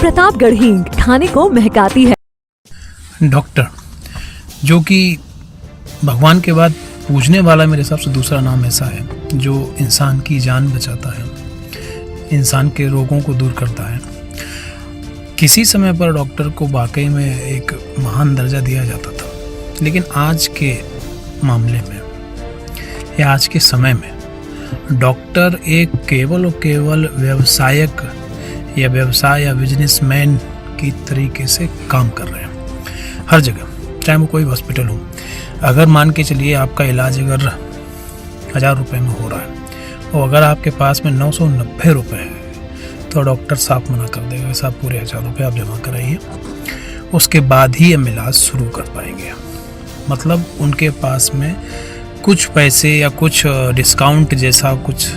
प्रतापगढ़ हींग खाने को महकाती है। डॉक्टर, जो कि भगवान के बाद पूजने वाला मेरे हिसाब से दूसरा नाम ऐसा है जो इंसान की जान बचाता है, इंसान के रोगों को दूर करता है। किसी समय पर डॉक्टर को वाकई में एक महान दर्जा दिया जाता था, लेकिन आज के मामले में या आज के समय में डॉक्टर एक केवल और केवल व्यवसायक या व्यवसाय या बिजनेसमैन की तरीके से काम कर रहे हैं हर जगह, चाहे वो कोई हॉस्पिटल हो। अगर मान के चलिए आपका इलाज अगर 1000 रुपये में हो रहा है और अगर आपके पास में 990 रुपये है तो डॉक्टर साफ मना कर देगा, साहब पूरे 1000 रुपये आप जमा कराइए, उसके बाद ही हम इलाज शुरू कर पाएंगे। मतलब उनके पास में कुछ पैसे या कुछ डिस्काउंट जैसा कुछ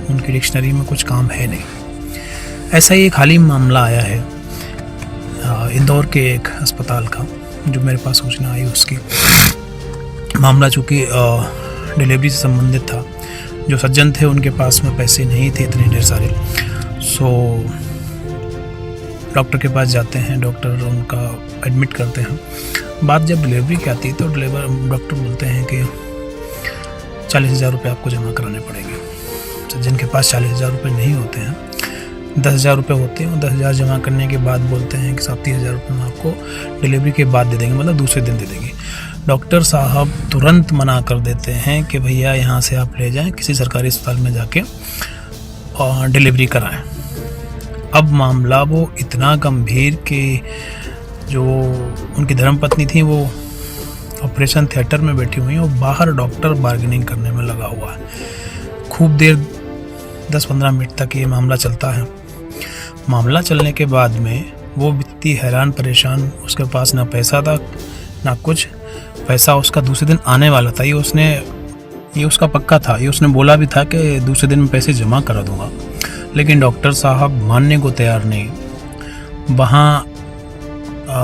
उनकी डिक्शनरी में कुछ काम है नहीं। ऐसा ही एक हाल ही मामला आया है इंदौर के एक अस्पताल का, जो मेरे पास सूचना आई उसकी। मामला चूँकि डिलीवरी से संबंधित था। जो सज्जन थे उनके पास में पैसे नहीं थे इतने ढेर सारे, सो डॉक्टर के पास जाते हैं, डॉक्टर उनका एडमिट करते हैं। बात जब डिलीवरी की आती है तो डॉक्टर बोलते हैं कि 40,000 रुपये आपको जमा कराने पड़ेंगे। सज्जन के पास 40,000 रुपये नहीं होते हैं, 10,000 रुपये होते हैं। 10,000 जमा करने के बाद बोलते हैं कि साहब 30,000 रुपये में आपको डिलीवरी के बाद दे देंगे, मतलब दूसरे दिन दे देंगे। डॉक्टर साहब तुरंत मना कर देते हैं कि भैया यहाँ से आप ले जाएं, किसी सरकारी अस्पताल में जाके और डिलीवरी कराएं। अब मामला वो इतना गंभीर कि जो उनकी धर्मपत्नी थी वो ऑपरेशन थिएटर में बैठी हुई है और बाहर डॉक्टर बार्गेनिंग करने में लगा हुआ है। खूब देर 10-15 मिनट तक ये मामला चलता है। मामला चलने के बाद में वो व्यक्ति हैरान परेशान, उसके पास ना पैसा था ना कुछ। पैसा उसका दूसरे दिन आने वाला था, ये उसका पक्का था, ये उसने बोला भी था कि दूसरे दिन में पैसे जमा करा दूंगा, लेकिन डॉक्टर साहब मानने को तैयार नहीं। वहाँ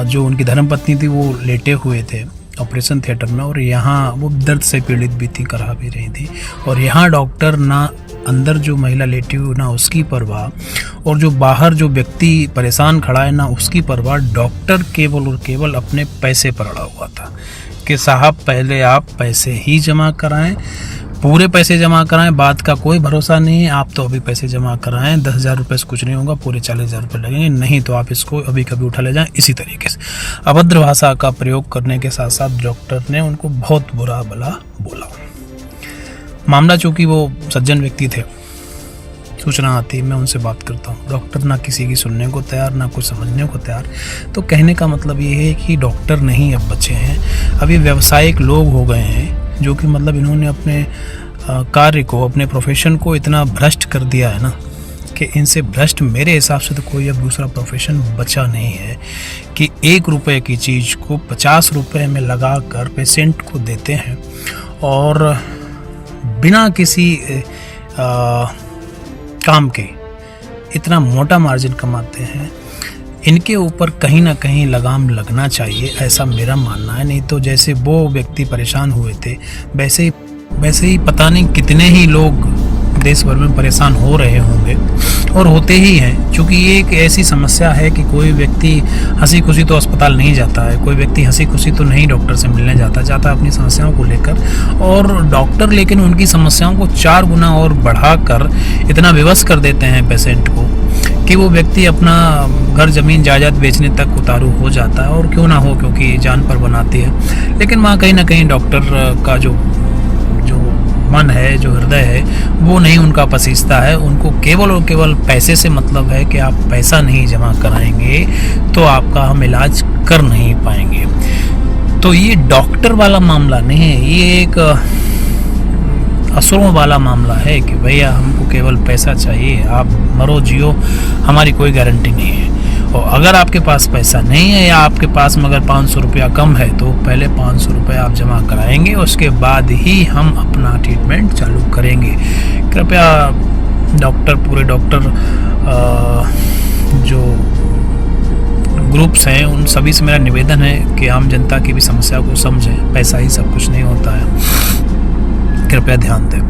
जो उनकी धर्मपत्नी थी वो लेटे हुए थे ऑपरेशन थिएटर में, और यहाँ वो दर्द से पीड़ित भी थी, करा भी रही थी। और यहाँ डॉक्टर ना अंदर जो महिला लेटी हुई ना उसकी परवाह, और जो बाहर जो व्यक्ति परेशान खड़ा है ना उसकी परवाह। डॉक्टर केवल और केवल अपने पैसे पर अड़ा हुआ था कि साहब पहले आप पैसे ही जमा कराएं, पूरे पैसे जमा कराएं, बात का कोई भरोसा नहीं है। आप तो अभी पैसे जमा कराएं, 10,000 रुपये से कुछ नहीं होगा, पूरे 40,000 रुपये लगेंगे, नहीं तो आप इसको अभी कभी उठा ले जाएं। इसी तरीके से अभद्र भाषा का प्रयोग करने के साथ साथ डॉक्टर ने उनको बहुत बुरा भला बोला। मामला चूँकि वो सज्जन व्यक्ति थे, सूचना आती, मैं उनसे बात करता हूँ। डॉक्टर ना किसी की सुनने को तैयार, ना कुछ समझने को तैयार। तो कहने का मतलब ये है कि डॉक्टर नहीं अब बचे हैं, अभी व्यावसायिक लोग हो गए हैं, जो कि मतलब इन्होंने अपने कार्य को, अपने प्रोफेशन को इतना भ्रष्ट कर दिया है ना कि इनसे भ्रष्ट मेरे हिसाब से तो कोई अब दूसरा प्रोफेशन बचा नहीं है कि 1 रुपये की चीज़ को 50 रुपये में लगा कर पेशेंट को देते हैं और बिना किसी काम के इतना मोटा मार्जिन कमाते हैं। इनके ऊपर कहीं ना कहीं लगाम लगना चाहिए, ऐसा मेरा मानना है। नहीं तो जैसे वो व्यक्ति परेशान हुए थे वैसे ही पता नहीं कितने ही लोग देश भर में परेशान हो रहे होंगे और होते ही हैं। क्योंकि ये एक ऐसी समस्या है कि कोई व्यक्ति हंसी खुशी तो अस्पताल नहीं जाता है, कोई व्यक्ति हंसी खुशी तो नहीं डॉक्टर से मिलने जाता अपनी समस्याओं को लेकर, और डॉक्टर लेकिन उनकी समस्याओं को 4 गुना और बढ़ाकर इतना विवश कर देते हैं पेशेंट को कि वो व्यक्ति अपना घर ज़मीन जायदाद बेचने तक उतारू हो जाता है। और क्यों ना हो, क्योंकि जान पर बनाती है। लेकिन वहाँ कहीं ना कहीं डॉक्टर का जो मन है, जो हृदय है, वो नहीं उनका पसीजता है। उनको केवल और केवल पैसे से मतलब है कि आप पैसा नहीं जमा कराएंगे तो आपका हम इलाज कर नहीं पाएंगे। तो ये डॉक्टर वाला मामला नहीं है, ये एक असुरों वाला मामला है कि भैया हमको केवल पैसा चाहिए, आप मरो जियो, हमारी कोई गारंटी नहीं है। और अगर आपके पास पैसा नहीं है या आपके पास में अगर 500 रुपया कम है तो पहले 500 रुपये आप जमा कराएंगे, उसके बाद ही हम अपना ट्रीटमेंट चालू करेंगे। कृपया डॉक्टर, पूरे डॉक्टर जो ग्रुप्स हैं उन सभी से मेरा निवेदन है कि आम जनता की भी समस्या को समझें। पैसा ही सब कुछ नहीं होता है, कृपया ध्यान दें।